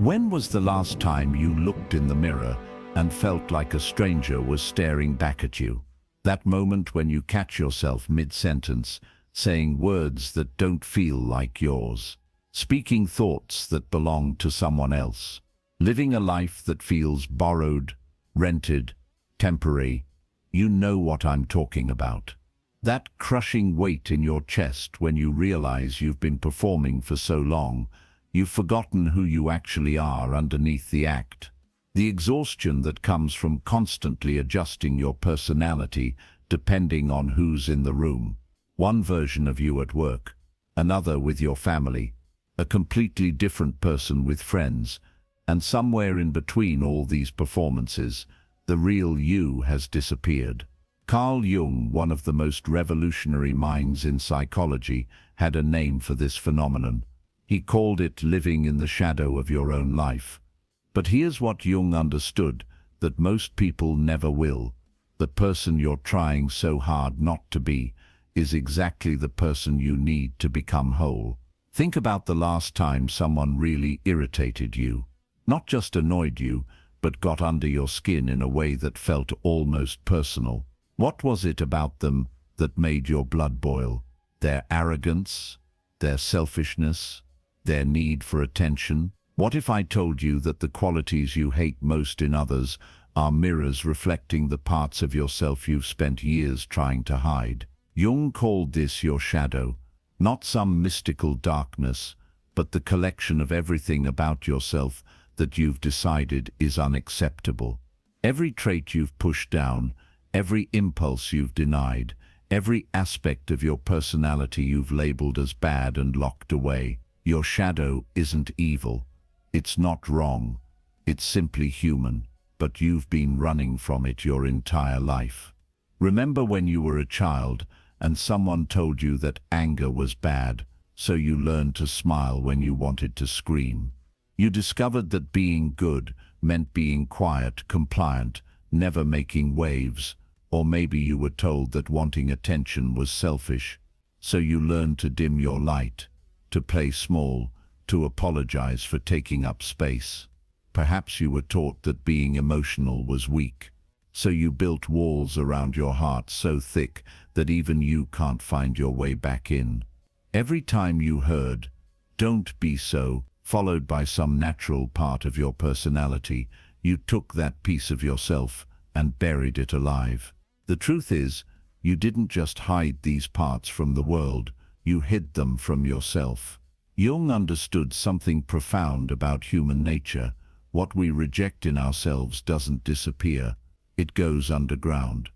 When was the last time you looked in the mirror and felt like a stranger was staring back at you? That moment when you catch yourself mid-sentence, saying words that don't feel like yours, speaking thoughts that belong to someone else, living a life that feels borrowed, rented, temporary. You know what I'm talking about. That crushing weight in your chest when you realize you've been performing for so long, you've forgotten who you actually are underneath the act. The exhaustion that comes from constantly adjusting your personality depending on who's in the room. One version of you at work, another with your family, a completely different person with friends, and somewhere in between all these performances, the real you has disappeared. Carl Jung, one of the most revolutionary minds in psychology, had a name for this phenomenon. He called it living in the shadow of your own life. But here's what Jung understood, that most people never will. The person you're trying so hard not to be is exactly the person you need to become whole. Think about the last time someone really irritated you. Not just annoyed you, but got under your skin in a way that felt almost personal. What was it about them that made your blood boil? Their arrogance? Their selfishness? Their need for attention? What if I told you that the qualities you hate most in others are mirrors reflecting the parts of yourself you've spent years trying to hide? Jung called this your shadow, not some mystical darkness, but the collection of everything about yourself that you've decided is unacceptable. Every trait you've pushed down, every impulse you've denied, every aspect of your personality you've labeled as bad and locked away. Your shadow isn't evil. It's not wrong. It's simply human, but you've been running from it your entire life. Remember when you were a child and someone told you that anger was bad, so you learned to smile when you wanted to scream. You discovered that being good meant being quiet, compliant, never making waves, or maybe you were told that wanting attention was selfish, so you learned to dim your light, to play small, to apologize for taking up space. Perhaps you were taught that being emotional was weak, so you built walls around your heart so thick that even you can't find your way back in. Every time you heard, "Don't be so," followed by some natural part of your personality, you took that piece of yourself and buried it alive. The truth is, you didn't just hide these parts from the world, you hid them from yourself. Jung understood something profound about human nature. What we reject in ourselves doesn't disappear. It goes underground.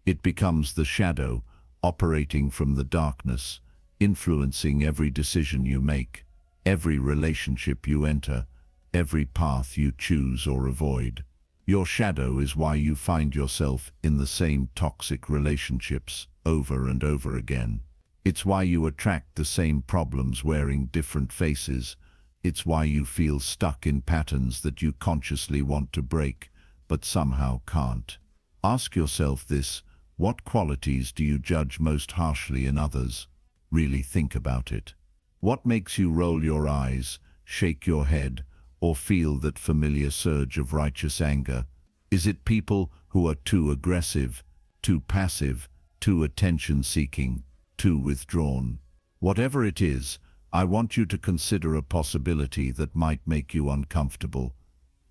It becomes the shadow, operating from the darkness, influencing every decision you make, every relationship you enter, every path you choose or avoid. Your shadow is why you find yourself in the same toxic relationships over and over again. It's why you attract the same problems wearing different faces. It's why you feel stuck in patterns that you consciously want to break, but somehow can't. Ask yourself this: what qualities do you judge most harshly in others? Really think about it. What makes you roll your eyes, shake your head, or feel that familiar surge of righteous anger? Is it people who are too aggressive, too passive, too attention-seeking, too withdrawn? Whatever it is, I want you to consider a possibility that might make you uncomfortable.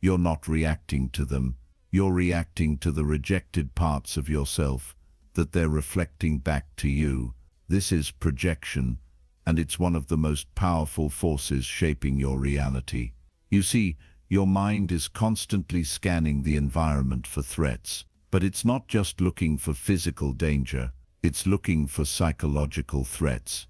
You're not reacting to them. You're reacting to the rejected parts of yourself that they're reflecting back to you. This is projection, and it's one of the most powerful forces shaping your reality. You see, your mind is constantly scanning the environment for threats, but it's not just looking for physical danger, it's looking for psychological threats.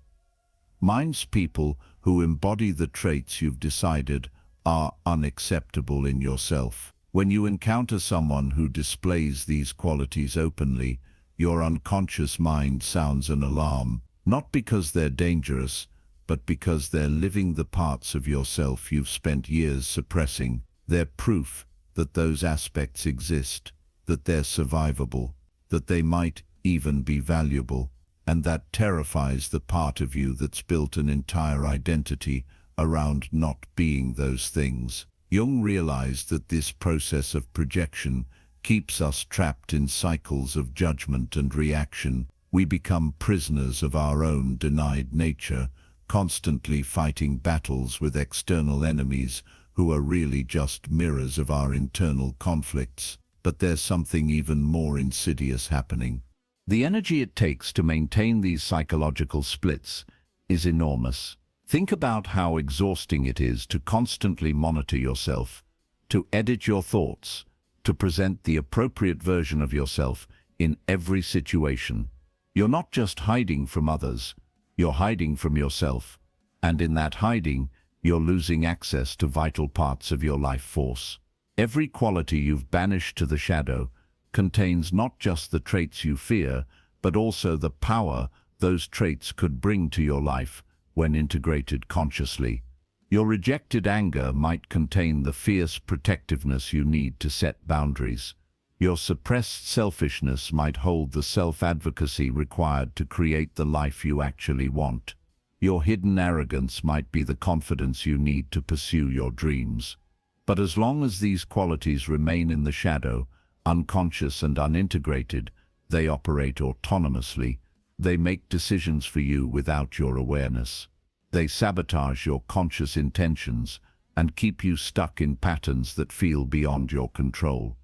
Minds people who embody the traits you've decided are unacceptable in yourself. When you encounter someone who displays these qualities openly, your unconscious mind sounds an alarm, not because they're dangerous, but because they're living the parts of yourself you've spent years suppressing. They're proof that those aspects exist, that they're survivable, that they might even be valuable, and that terrifies the part of you that's built an entire identity around not being those things. Jung realized that this process of projection keeps us trapped in cycles of judgment and reaction. We become prisoners of our own denied nature, constantly fighting battles with external enemies who are really just mirrors of our internal conflicts. But there's something even more insidious happening. The energy it takes to maintain these psychological splits is enormous. Think about how exhausting it is to constantly monitor yourself, to edit your thoughts, to present the appropriate version of yourself in every situation. You're not just hiding from others, you're hiding from yourself. And in that hiding, you're losing access to vital parts of your life force. Every quality you've banished to the shadow contains not just the traits you fear, but also the power those traits could bring to your life when integrated consciously. Your rejected anger might contain the fierce protectiveness you need to set boundaries. Your suppressed selfishness might hold the self-advocacy required to create the life you actually want. Your hidden arrogance might be the confidence you need to pursue your dreams. But as long as these qualities remain in the shadow, unconscious and unintegrated, they operate autonomously. They make decisions for you without your awareness. They sabotage your conscious intentions and keep you stuck in patterns that feel beyond your control.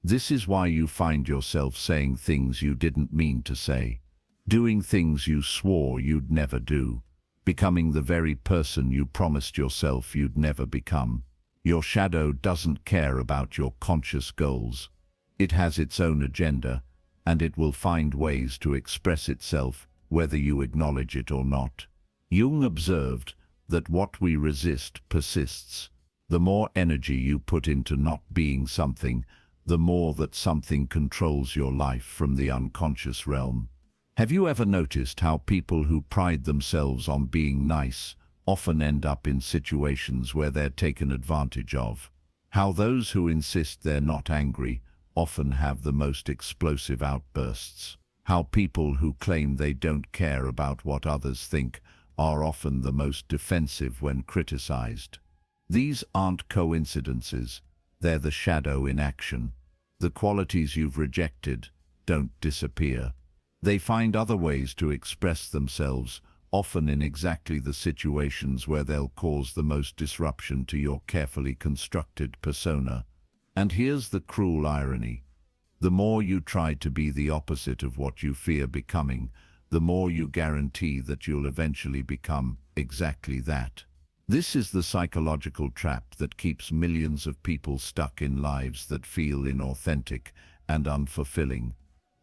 This is why you find yourself saying things you didn't mean to say, doing things you swore you'd never do, becoming the very person you promised yourself you'd never become. Your shadow doesn't care about your conscious goals. It has its own agenda, and it will find ways to express itself whether you acknowledge it or not. Jung observed that what we resist persists. The more energy you put into not being something, the more that something controls your life from the unconscious realm. Have you ever noticed how people who pride themselves on being nice often end up in situations where they're taken advantage of? How those who insist they're not angry often have the most explosive outbursts? How people who claim they don't care about what others think are often the most defensive when criticized? These aren't coincidences, they're the shadow in action. The qualities you've rejected don't disappear. They find other ways to express themselves, often in exactly the situations where they'll cause the most disruption to your carefully constructed persona. And here's the cruel irony. The more you try to be the opposite of what you fear becoming, the more you guarantee that you'll eventually become exactly that. This is the psychological trap that keeps millions of people stuck in lives that feel inauthentic and unfulfilling.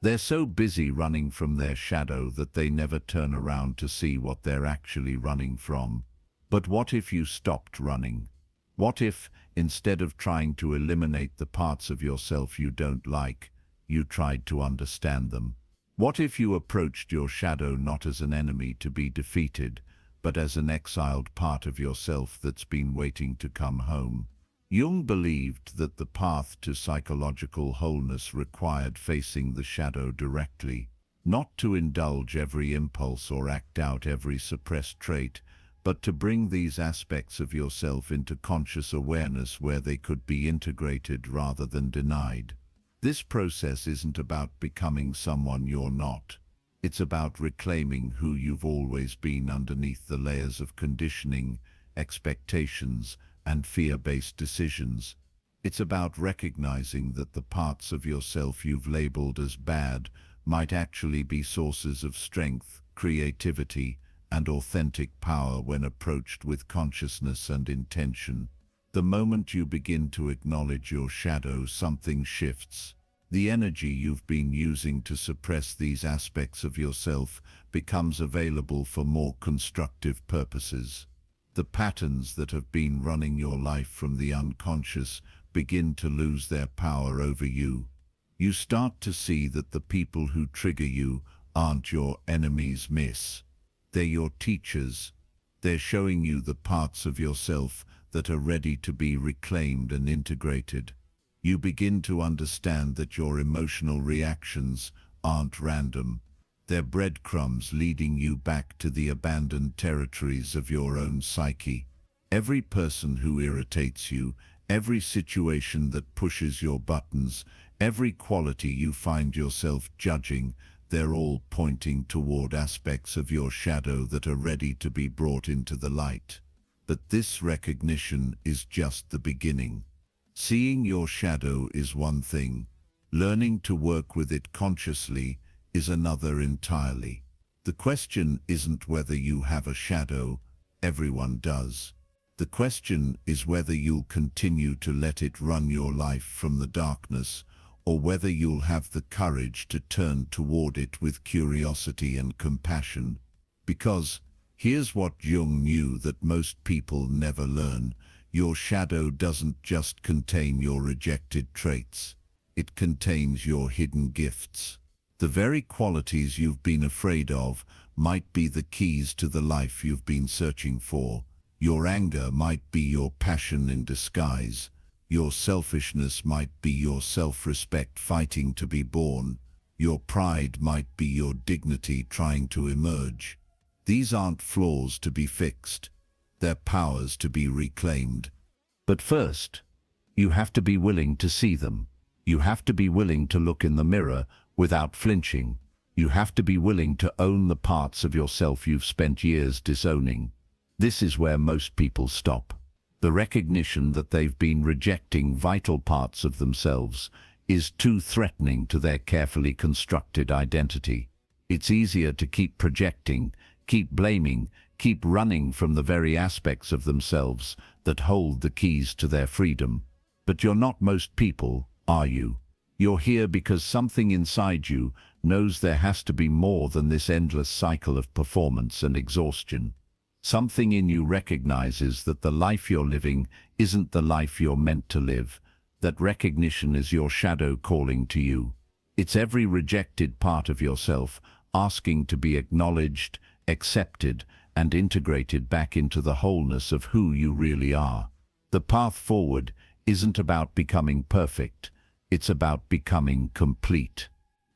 They're so busy running from their shadow that they never turn around to see what they're actually running from. But what if you stopped running? What if, instead of trying to eliminate the parts of yourself you don't like, you tried to understand them? What if you approached your shadow not as an enemy to be defeated, but as an exiled part of yourself that's been waiting to come home? Jung believed that the path to psychological wholeness required facing the shadow directly, not to indulge every impulse or act out every suppressed trait, but to bring these aspects of yourself into conscious awareness where they could be integrated rather than denied. This process isn't about becoming someone you're not. It's about reclaiming who you've always been underneath the layers of conditioning, expectations, and fear-based decisions. It's about recognizing that the parts of yourself you've labeled as bad might actually be sources of strength, creativity, and authentic power when approached with consciousness and intention. The moment you begin to acknowledge your shadow, something shifts. The energy you've been using to suppress these aspects of yourself becomes available for more constructive purposes. The patterns that have been running your life from the unconscious begin to lose their power over you. You start to see that the people who trigger you aren't your enemies, they're your teachers. They're showing you the parts of yourself that are ready to be reclaimed and integrated. You begin to understand that your emotional reactions aren't random. They're breadcrumbs leading you back to the abandoned territories of your own psyche. Every person who irritates you, every situation that pushes your buttons, every quality you find yourself judging, they're all pointing toward aspects of your shadow that are ready to be brought into the light. But this recognition is just the beginning. Seeing your shadow is one thing. Learning to work with it consciously is another entirely. The question isn't whether you have a shadow, everyone does. The question is whether you'll continue to let it run your life from the darkness, or whether you'll have the courage to turn toward it with curiosity and compassion. Because here's what Jung knew that most people never learn: your shadow doesn't just contain your rejected traits. It contains your hidden gifts. The very qualities you've been afraid of might be the keys to the life you've been searching for. Your anger might be your passion in disguise. Your selfishness might be your self-respect fighting to be born. Your pride might be your dignity trying to emerge. These aren't flaws to be fixed. They're powers to be reclaimed. But first, you have to be willing to see them. You have to be willing to look in the mirror without flinching. You have to be willing to own the parts of yourself you've spent years disowning. This is where most people stop. The recognition that they've been rejecting vital parts of themselves is too threatening to their carefully constructed identity. It's easier to keep projecting, keep blaming, keep running from the very aspects of themselves that hold the keys to their freedom. But you're not most people, are you? You're here because something inside you knows there has to be more than this endless cycle of performance and exhaustion. Something in you recognizes that the life you're living isn't the life you're meant to live. That recognition is your shadow calling to you. It's every rejected part of yourself asking to be acknowledged, accepted, and integrated back into the wholeness of who you really are. The path forward isn't about becoming perfect. It's about becoming complete.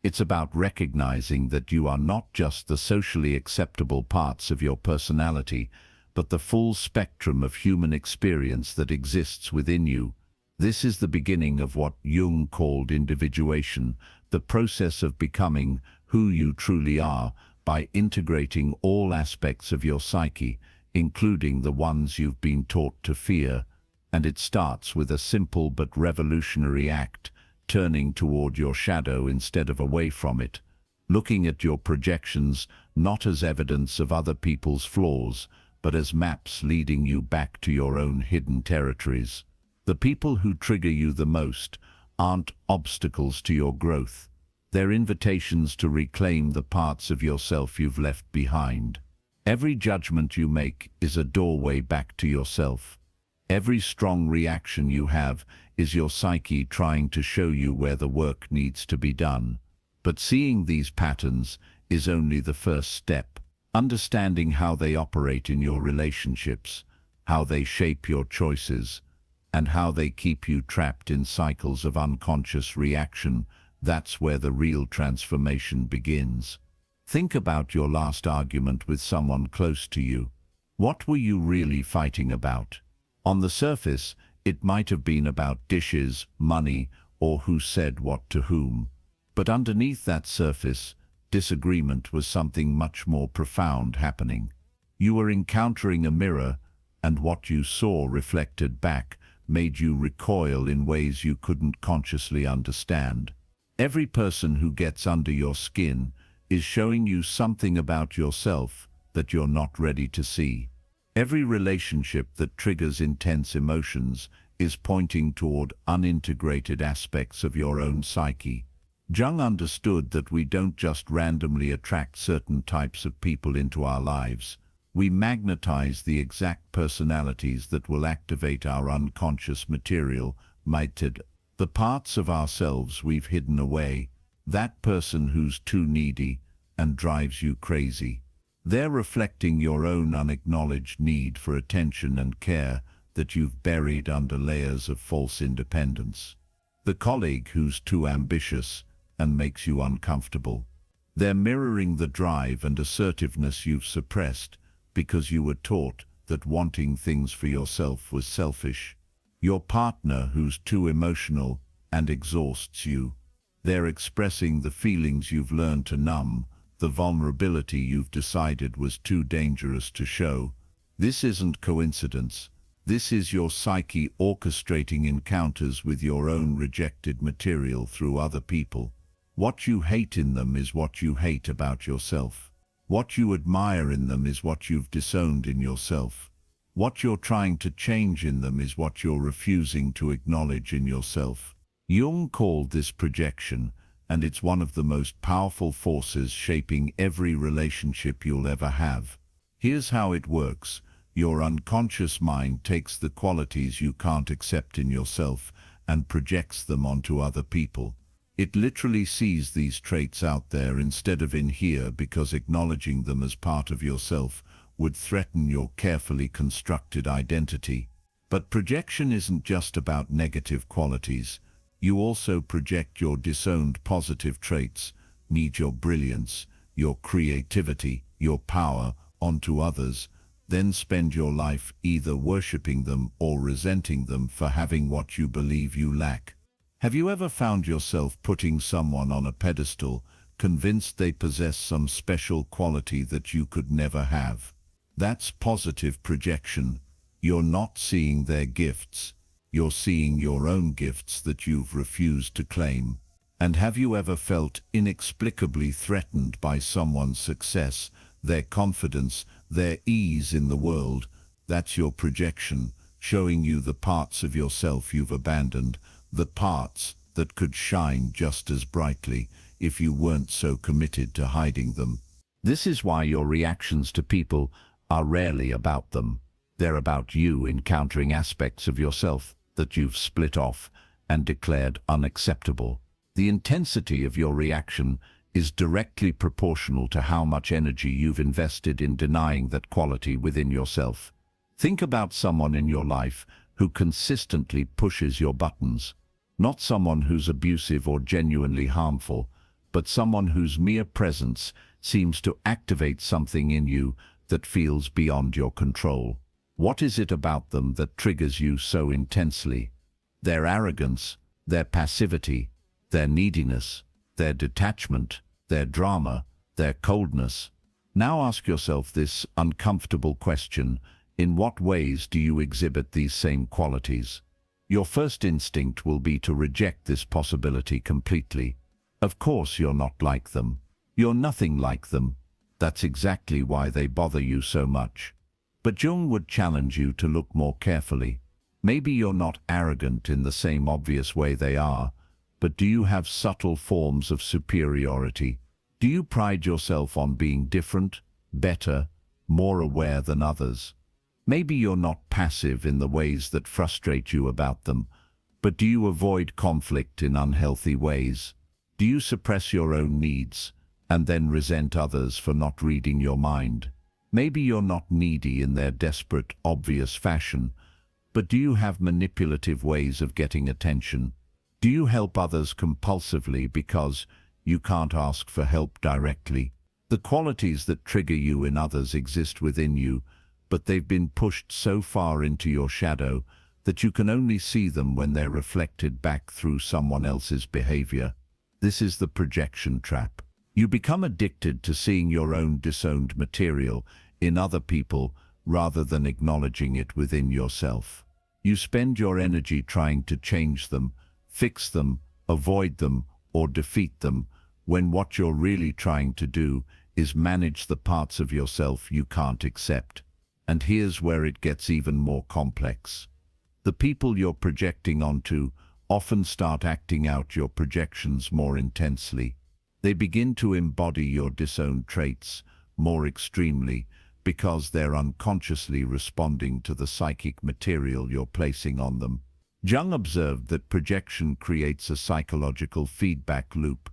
It's about recognizing that you are not just the socially acceptable parts of your personality, but the full spectrum of human experience that exists within you. This is the beginning of what Jung called individuation, the process of becoming who you truly are by integrating all aspects of your psyche, including the ones you've been taught to fear. And it starts with a simple but revolutionary act: turning toward your shadow instead of away from it, looking at your projections not as evidence of other people's flaws, but as maps leading you back to your own hidden territories. The people who trigger you the most aren't obstacles to your growth. They're invitations to reclaim the parts of yourself you've left behind. Every judgment you make is a doorway back to yourself. Every strong reaction you have is your psyche trying to show you where the work needs to be done. But seeing these patterns is only the first step. Understanding how they operate in your relationships, how they shape your choices, and how they keep you trapped in cycles of unconscious reaction, that's where the real transformation begins. Think about your last argument with someone close to you. What were you really fighting about? On the surface, it might have been about dishes, money, or who said what to whom. But underneath that surface, disagreement was something much more profound happening. You were encountering a mirror, and what you saw reflected back made you recoil in ways you couldn't consciously understand. Every person who gets under your skin is showing you something about yourself that you're not ready to see. Every relationship that triggers intense emotions is pointing toward unintegrated aspects of your own psyche. Jung understood that we don't just randomly attract certain types of people into our lives. We magnetize the exact personalities that will activate our unconscious material, the parts of ourselves we've hidden away, that person who's too needy and drives you crazy. They're reflecting your own unacknowledged need for attention and care that you've buried under layers of false independence. The colleague who's too ambitious and makes you uncomfortable. They're mirroring the drive and assertiveness you've suppressed because you were taught that wanting things for yourself was selfish. Your partner who's too emotional and exhausts you. They're expressing the feelings you've learned to numb, the vulnerability you've decided was too dangerous to show. This isn't coincidence. This is your psyche orchestrating encounters with your own rejected material through other people. What you hate in them is what you hate about yourself. What you admire in them is what you've disowned in yourself. What you're trying to change in them is what you're refusing to acknowledge in yourself. Jung called this projection, and it's one of the most powerful forces shaping every relationship you'll ever have. Here's how it works. Your unconscious mind takes the qualities you can't accept in yourself and projects them onto other people. It literally sees these traits out there instead of in here because acknowledging them as part of yourself would threaten your carefully constructed identity. But projection isn't just about negative qualities. You also project your disowned positive traits, need your brilliance, your creativity, your power onto others, then spend your life either worshipping them or resenting them for having what you believe you lack. Have you ever found yourself putting someone on a pedestal, convinced they possess some special quality that you could never have? That's positive projection. You're not seeing their gifts. You're seeing your own gifts that you've refused to claim. And have you ever felt inexplicably threatened by someone's success, their confidence, their ease in the world? That's your projection, showing you the parts of yourself you've abandoned, the parts that could shine just as brightly if you weren't so committed to hiding them. This is why your reactions to people are rarely about them. They're about you encountering aspects of yourself that you've split off and declared unacceptable. The intensity of your reaction is directly proportional to how much energy you've invested in denying that quality within yourself. Think about someone in your life who consistently pushes your buttons. Not someone who's abusive or genuinely harmful, but someone whose mere presence seems to activate something in you that feels beyond your control. What is it about them that triggers you so intensely? Their arrogance, their passivity, their neediness, their detachment, their drama, their coldness. Now ask yourself this uncomfortable question: in what ways do you exhibit these same qualities? Your first instinct will be to reject this possibility completely. Of course you're not like them. You're nothing like them. That's exactly why they bother you so much. But Jung would challenge you to look more carefully. Maybe you're not arrogant in the same obvious way they are, but do you have subtle forms of superiority? Do you pride yourself on being different, better, more aware than others? Maybe you're not passive in the ways that frustrate you about them, but do you avoid conflict in unhealthy ways? Do you suppress your own needs and then resent others for not reading your mind? Maybe you're not needy in their desperate, obvious fashion, but do you have manipulative ways of getting attention? Do you help others compulsively because you can't ask for help directly? The qualities that trigger you in others exist within you, but they've been pushed so far into your shadow that you can only see them when they're reflected back through someone else's behavior. This is the projection trap. You become addicted to seeing your own disowned material in other people rather than acknowledging it within yourself. You spend your energy trying to change them, fix them, avoid them, or defeat them, when what you're really trying to do is manage the parts of yourself you can't accept. And here's where it gets even more complex. The people you're projecting onto often start acting out your projections more intensely. They begin to embody your disowned traits more extremely because they're unconsciously responding to the psychic material you're placing on them. Jung observed that projection creates a psychological feedback loop.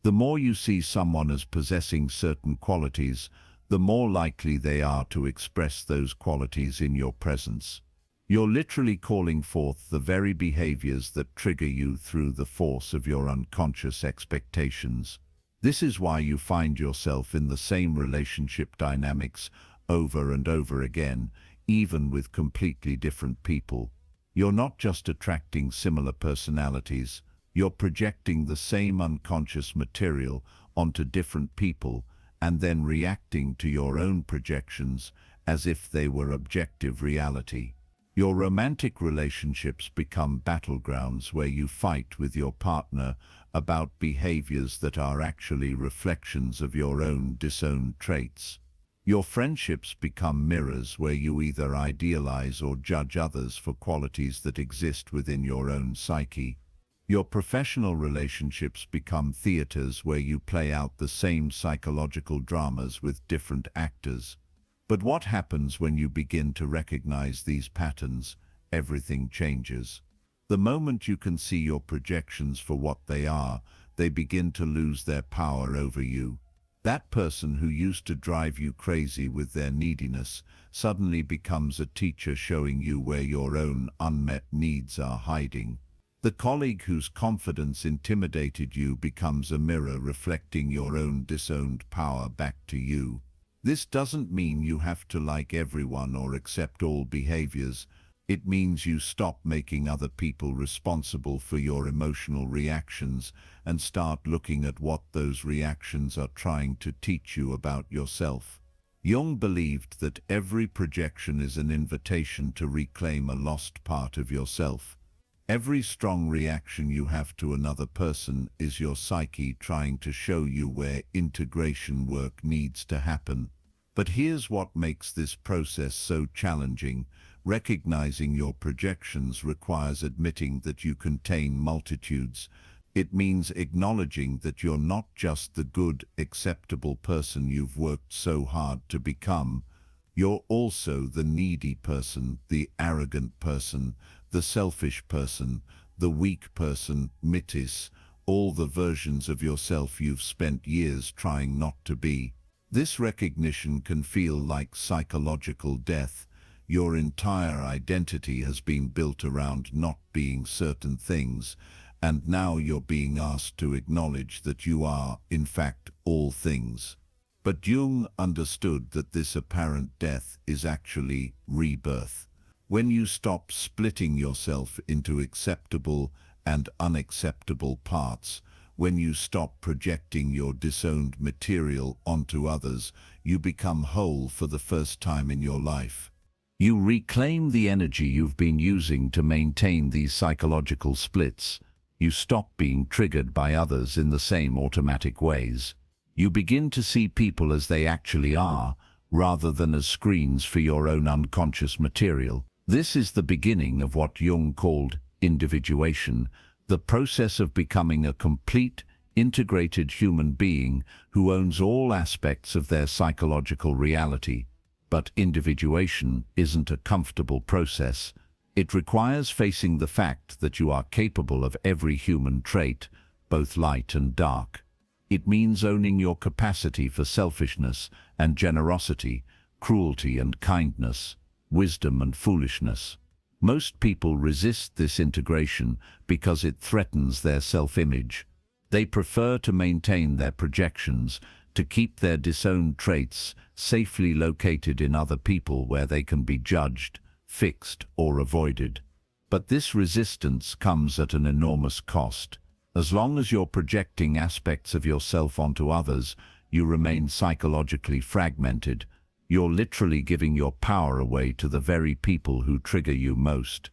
The more you see someone as possessing certain qualities, the more likely they are to express those qualities in your presence. You're literally calling forth the very behaviors that trigger you through the force of your unconscious expectations. This is why you find yourself in the same relationship dynamics over and over again, even with completely different people. You're not just attracting similar personalities, you're projecting the same unconscious material onto different people and then reacting to your own projections as if they were objective reality. Your romantic relationships become battlegrounds where you fight with your partner about behaviors that are actually reflections of your own disowned traits. Your friendships become mirrors where you either idealize or judge others for qualities that exist within your own psyche. Your professional relationships become theaters where you play out the same psychological dramas with different actors. But what happens when you begin to recognize these patterns? Everything changes. The moment you can see your projections for what they are, they begin to lose their power over you. That person who used to drive you crazy with their neediness suddenly becomes a teacher showing you where your own unmet needs are hiding. The colleague whose confidence intimidated you becomes a mirror reflecting your own disowned power back to you. This doesn't mean you have to like everyone or accept all behaviors. It means you stop making other people responsible for your emotional reactions and start looking at what those reactions are trying to teach you about yourself. Jung believed that every projection is an invitation to reclaim a lost part of yourself. Every strong reaction you have to another person is your psyche trying to show you where integration work needs to happen. But here's what makes this process so challenging. Recognizing your projections requires admitting that you contain multitudes. It means acknowledging that you're not just the good, acceptable person you've worked so hard to become. You're also the needy person, the arrogant person, the selfish person, the weak person, mythis, all the versions of yourself you've spent years trying not to be. This recognition can feel like psychological death. Your entire identity has been built around not being certain things, and now you're being asked to acknowledge that you are, in fact, all things. But Jung understood that this apparent death is actually rebirth. When you stop splitting yourself into acceptable and unacceptable parts, when you stop projecting your disowned material onto others, you become whole for the first time in your life. You reclaim the energy you've been using to maintain these psychological splits. You stop being triggered by others in the same automatic ways. You begin to see people as they actually are, rather than as screens for your own unconscious material. This is the beginning of what Jung called individuation, the process of becoming a complete, integrated human being who owns all aspects of their psychological reality. But individuation isn't a comfortable process. It requires facing the fact that you are capable of every human trait, both light and dark. It means owning your capacity for selfishness and generosity, cruelty and kindness, wisdom and foolishness. Most people resist this integration because it threatens their self-image. They prefer to maintain their projections, to keep their disowned traits safely located in other people where they can be judged, fixed, or avoided. But this resistance comes at an enormous cost. As long as you're projecting aspects of yourself onto others, you remain psychologically fragmented. You're literally giving your power away to the very people who trigger you most.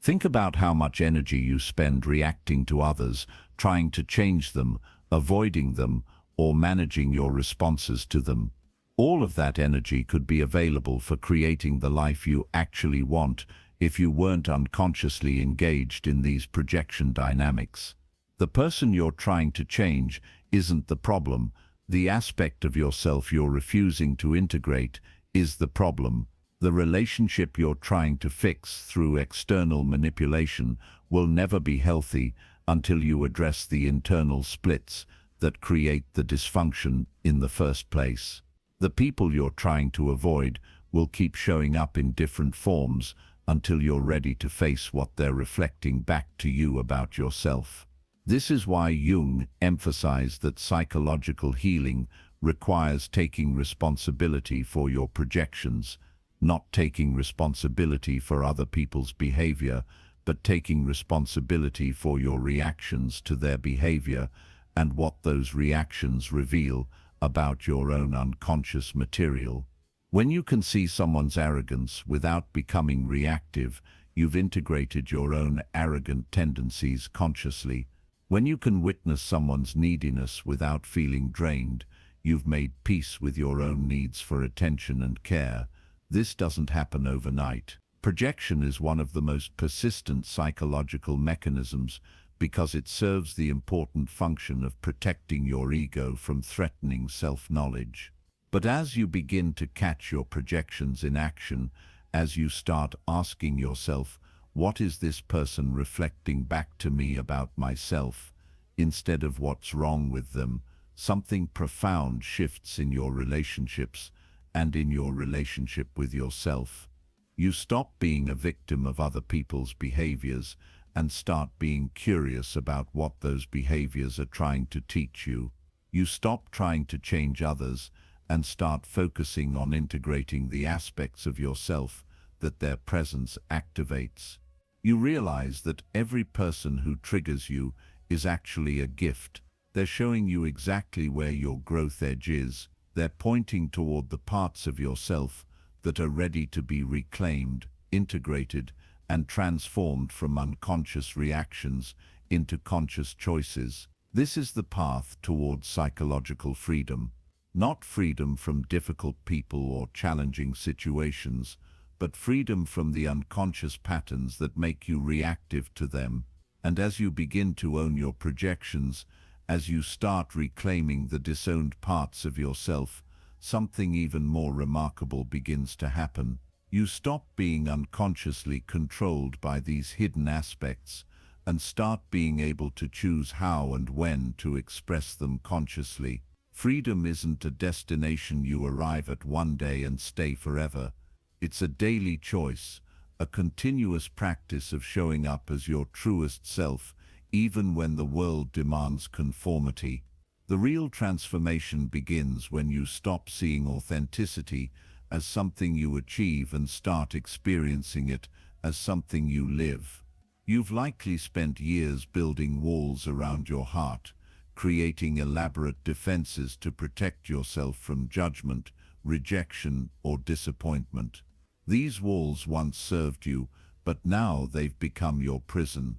Think about how much energy you spend reacting to others, trying to change them, avoiding them, or managing your responses to them. All of that energy could be available for creating the life you actually want if you weren't unconsciously engaged in these projection dynamics. The person you're trying to change isn't the problem. The aspect of yourself you're refusing to integrate is the problem. The relationship you're trying to fix through external manipulation will never be healthy until you address the internal splits that create the dysfunction in the first place. The people you're trying to avoid will keep showing up in different forms until you're ready to face what they're reflecting back to you about yourself. This is why Jung emphasized that psychological healing requires taking responsibility for your projections, not taking responsibility for other people's behavior, but taking responsibility for your reactions to their behavior and what those reactions reveal about your own unconscious material. When you can see someone's arrogance without becoming reactive, you've integrated your own arrogant tendencies consciously. When you can witness someone's neediness without feeling drained, you've made peace with your own needs for attention and care. This doesn't happen overnight. Projection is one of the most persistent psychological mechanisms because it serves the important function of protecting your ego from threatening self-knowledge. But as you begin to catch your projections in action, as you start asking yourself, what is this person reflecting back to me about myself, instead of what's wrong with them, something profound shifts in your relationships and in your relationship with yourself. You stop being a victim of other people's behaviors and start being curious about what those behaviors are trying to teach you. You stop trying to change others and start focusing on integrating the aspects of yourself that their presence activates. You realize that every person who triggers you is actually a gift. They're showing you exactly where your growth edge is. They're pointing toward the parts of yourself that are ready to be reclaimed, integrated, and transformed from unconscious reactions into conscious choices. This is the path towards psychological freedom. Not freedom from difficult people or challenging situations, but freedom from the unconscious patterns that make you reactive to them. And as you begin to own your projections, as you start reclaiming the disowned parts of yourself, something even more remarkable begins to happen. You stop being unconsciously controlled by these hidden aspects and start being able to choose how and when to express them consciously. Freedom isn't a destination you arrive at one day and stay forever. It's a daily choice, a continuous practice of showing up as your truest self, even when the world demands conformity. The real transformation begins when you stop seeing authenticity as something you achieve and start experiencing it as something you live. You've likely spent years building walls around your heart, creating elaborate defenses to protect yourself from judgment, rejection, or disappointment. These walls once served you, but now they've become your prison.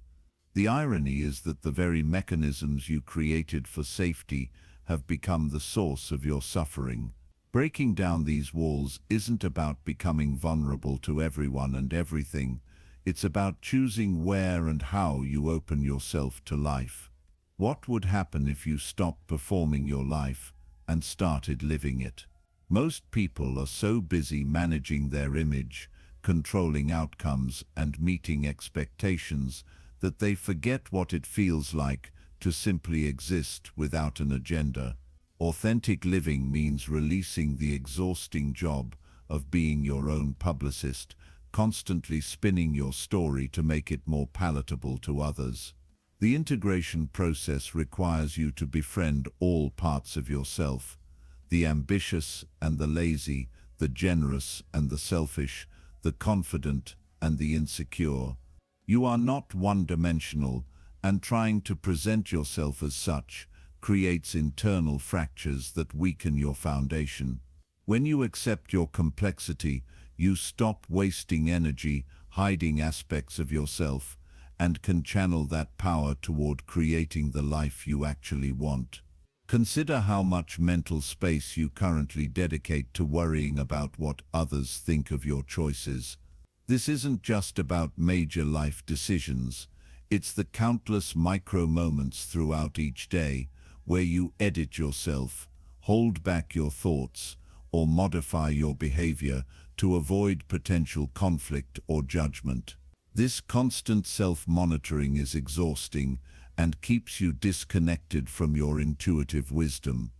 The irony is that the very mechanisms you created for safety have become the source of your suffering. Breaking down these walls isn't about becoming vulnerable to everyone and everything. It's about choosing where and how you open yourself to life. What would happen if you stopped performing your life and started living it? Most people are so busy managing their image, controlling outcomes, and meeting expectations that they forget what it feels like to simply exist without an agenda. Authentic living means releasing the exhausting job of being your own publicist, constantly spinning your story to make it more palatable to others. The integration process requires you to befriend all parts of yourself, the ambitious and the lazy, the generous and the selfish, the confident and the insecure. You are not one-dimensional, and trying to present yourself as such creates internal fractures that weaken your foundation. When you accept your complexity, you stop wasting energy hiding aspects of yourself and can channel that power toward creating the life you actually want. Consider how much mental space you currently dedicate to worrying about what others think of your choices. This isn't just about major life decisions. It's the countless micro moments throughout each day where you edit yourself, hold back your thoughts, or modify your behavior to avoid potential conflict or judgment. This constant self-monitoring is exhausting and keeps you disconnected from your intuitive wisdom.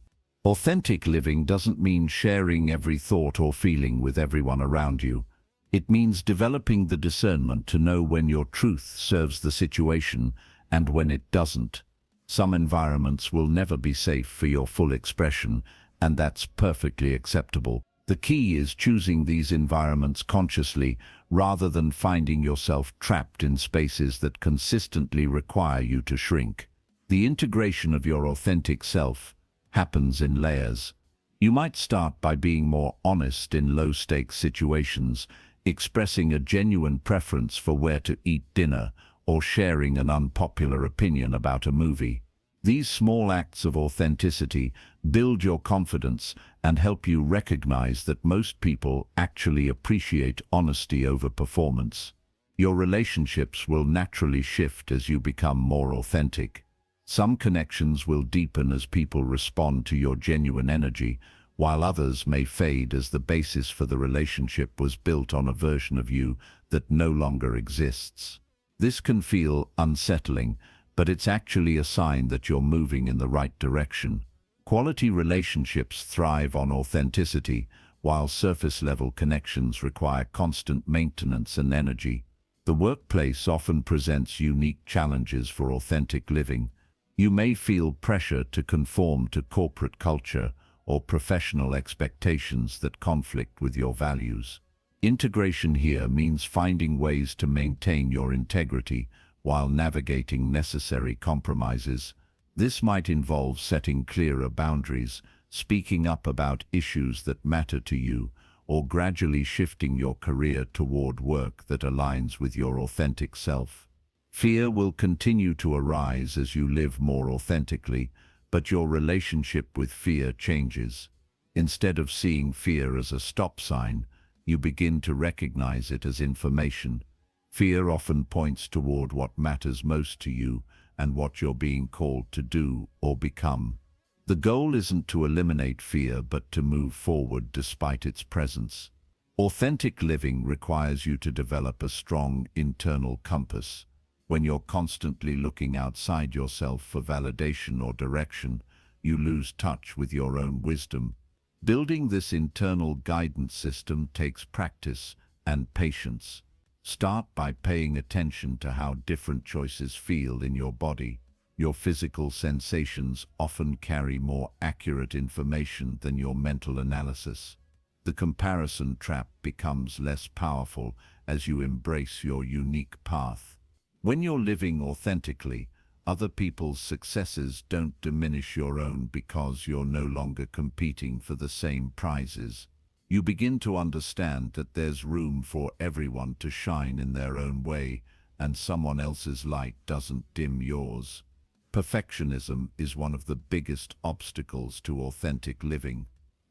Authentic living doesn't mean sharing every thought or feeling with everyone around you. It means developing the discernment to know when your truth serves the situation and when it doesn't. Some environments will never be safe for your full expression, and that's perfectly acceptable. The key is choosing these environments consciously rather than finding yourself trapped in spaces that consistently require you to shrink. The integration of your authentic self happens in layers. You might start by being more honest in low-stakes situations, expressing a genuine preference for where to eat dinner or sharing an unpopular opinion about a movie. These small acts of authenticity build your confidence and help you recognize that most people actually appreciate honesty over performance. Your relationships will naturally shift as you become more authentic. Some connections will deepen as people respond to your genuine energy, while others may fade as the basis for the relationship was built on a version of you that no longer exists. This can feel unsettling, but it's actually a sign that you're moving in the right direction. Quality relationships thrive on authenticity, while surface-level connections require constant maintenance and energy. The workplace often presents unique challenges for authentic living. You may feel pressure to conform to corporate culture or professional expectations that conflict with your values. Integration here means finding ways to maintain your integrity while navigating necessary compromises. This might involve setting clearer boundaries, speaking up about issues that matter to you, or gradually shifting your career toward work that aligns with your authentic self. Fear will continue to arise as you live more authentically, but your relationship with fear changes. Instead of seeing fear as a stop sign, you begin to recognize it as information. Fear often points toward what matters most to you and what you're being called to do or become. The goal isn't to eliminate fear, but to move forward despite its presence. Authentic living requires you to develop a strong internal compass. When you're constantly looking outside yourself for validation or direction, you lose touch with your own wisdom. Building this internal guidance system takes practice and patience. Start by paying attention to how different choices feel in your body. Your physical sensations often carry more accurate information than your mental analysis. The comparison trap becomes less powerful as you embrace your unique path. When you're living authentically, other people's successes don't diminish your own because you're no longer competing for the same prizes. You begin to understand that there's room for everyone to shine in their own way, and someone else's light doesn't dim yours. Perfectionism is one of the biggest obstacles to authentic living.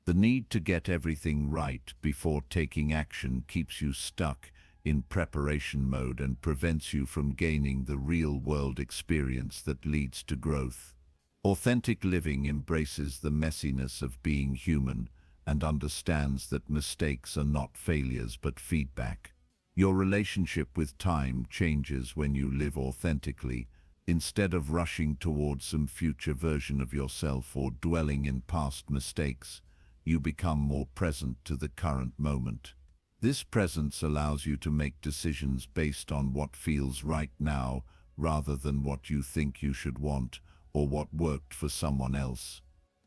The need to get everything right before taking action keeps you stuck in preparation mode and prevents you from gaining the real-world experience that leads to growth. Authentic living embraces the messiness of being human and understands that mistakes are not failures but feedback. Your relationship with time changes when you live authentically. Instead of rushing towards some future version of yourself or dwelling in past mistakes, you become more present to the current moment. This presence allows you to make decisions based on what feels right now rather than what you think you should want or what worked for someone else.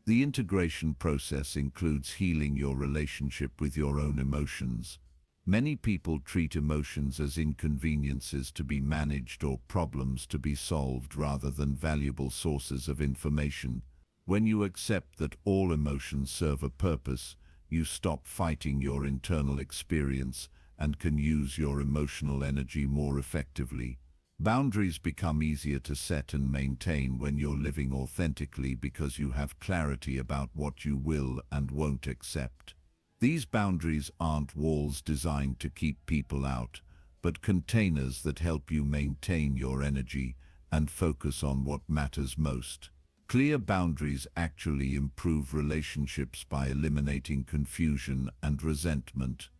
The integration process includes healing your relationship with your own emotions. Many people treat emotions as inconveniences to be managed or problems to be solved rather than valuable sources of information. When you accept that all emotions serve a purpose, you stop fighting your internal experience and can use your emotional energy more effectively. Boundaries become easier to set and maintain when you're living authentically because you have clarity about what you will and won't accept. These boundaries aren't walls designed to keep people out, but containers that help you maintain your energy and focus on what matters most. Clear boundaries actually improve relationships by eliminating confusion and resentment.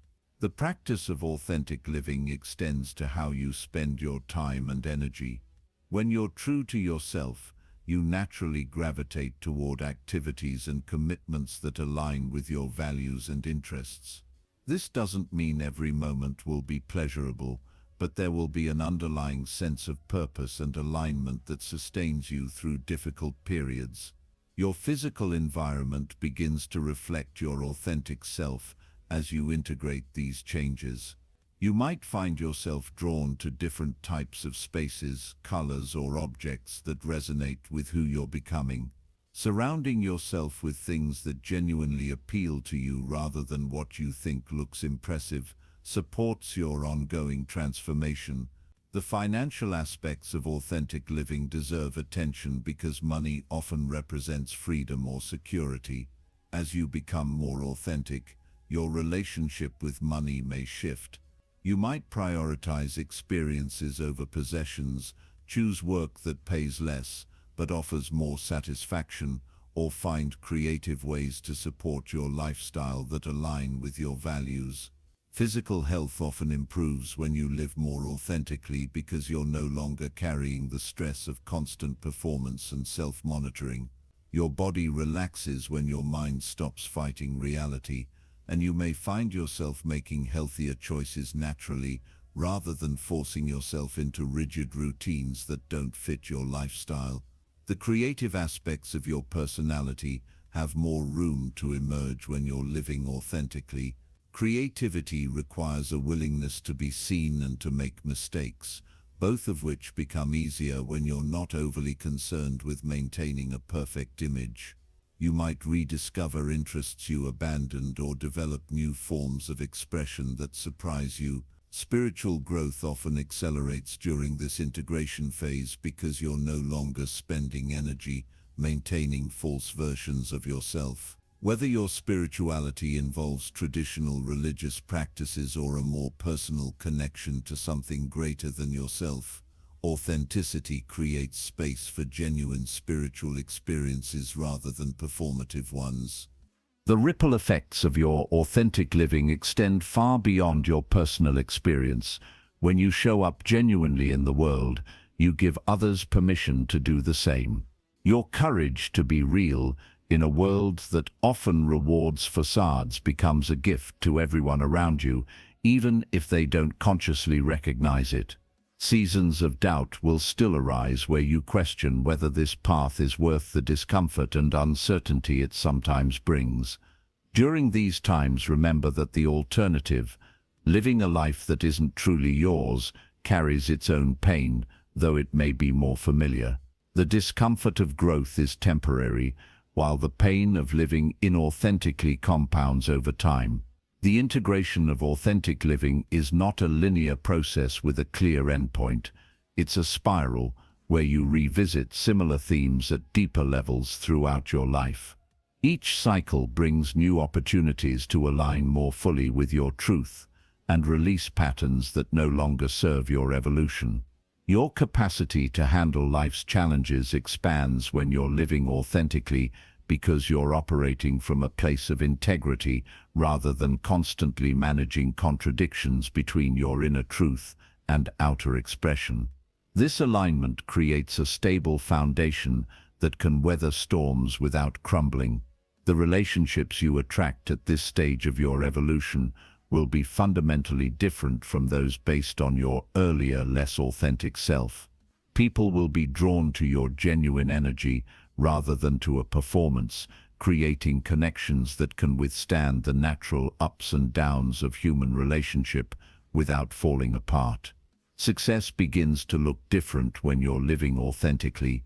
The practice of authentic living extends to how you spend your time and energy. When you're true to yourself, you naturally gravitate toward activities and commitments that align with your values and interests. This doesn't mean every moment will be pleasurable, but there will be an underlying sense of purpose and alignment that sustains you through difficult periods. Your physical environment begins to reflect your authentic self as you integrate these changes. You might find yourself drawn to different types of spaces, colors, or objects that resonate with who you're becoming. Surrounding yourself with things that genuinely appeal to you rather than what you think looks impressive supports your ongoing transformation. The financial aspects of authentic living deserve attention because money often represents freedom or security. As you become more authentic, your relationship with money may shift. You might prioritize experiences over possessions, choose work that pays less but offers more satisfaction, or find creative ways to support your lifestyle that align with your values. Physical health often improves when you live more authentically because you're no longer carrying the stress of constant performance and self-monitoring. Your body relaxes when your mind stops fighting reality, and you may find yourself making healthier choices naturally rather than forcing yourself into rigid routines that don't fit your lifestyle. The creative aspects of your personality have more room to emerge when you're living authentically. Creativity requires a willingness to be seen and to make mistakes, both of which become easier when you're not overly concerned with maintaining a perfect image. You might rediscover interests you abandoned or develop new forms of expression that surprise you. Spiritual growth often accelerates during this integration phase because you're no longer spending energy maintaining false versions of yourself. Whether your spirituality involves traditional religious practices or a more personal connection to something greater than yourself, authenticity creates space for genuine spiritual experiences rather than performative ones. The ripple effects of your authentic living extend far beyond your personal experience. When you show up genuinely in the world, you give others permission to do the same. Your courage to be real in a world that often rewards facades becomes a gift to everyone around you, even if they don't consciously recognize it. Seasons of doubt will still arise where you question whether this path is worth the discomfort and uncertainty it sometimes brings. During these times, remember that the alternative, living a life that isn't truly yours, carries its own pain, though it may be more familiar. The discomfort of growth is temporary, while the pain of living inauthentically compounds over time. The integration of authentic living is not a linear process with a clear endpoint. It's a spiral where you revisit similar themes at deeper levels throughout your life. Each cycle brings new opportunities to align more fully with your truth and release patterns that no longer serve your evolution. Your capacity to handle life's challenges expands when you're living authentically because you're operating from a place of integrity rather than constantly managing contradictions between your inner truth and outer expression. This alignment creates a stable foundation that can weather storms without crumbling. The relationships you attract at this stage of your evolution will be fundamentally different from those based on your earlier, less authentic self. People will be drawn to your genuine energy rather than to a performance, creating connections that can withstand the natural ups and downs of human relationship without falling apart. Success begins to look different when you're living authentically.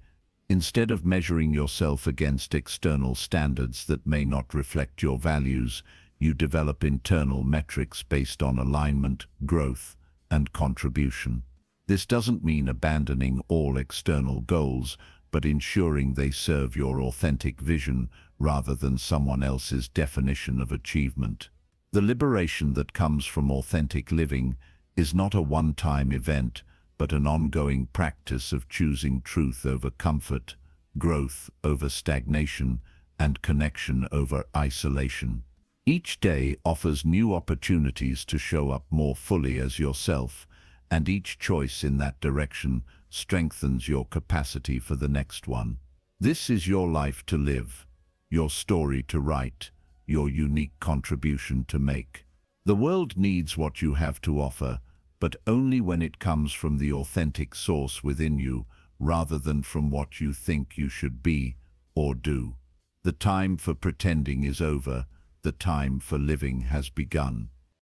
Instead of measuring yourself against external standards that may not reflect your values, you develop internal metrics based on alignment, growth, and contribution. This doesn't mean abandoning all external goals, but ensuring they serve your authentic vision rather than someone else's definition of achievement. The liberation that comes from authentic living is not a one-time event, but an ongoing practice of choosing truth over comfort, growth over stagnation, and connection over isolation. Each day offers new opportunities to show up more fully as yourself, and each choice in that direction strengthens your capacity for the next one. This is your life to live, your story to write, your unique contribution to make. The world needs what you have to offer, but only when it comes from the authentic source within you, rather than from what you think you should be or do. The time for pretending is over. The time for living has begun.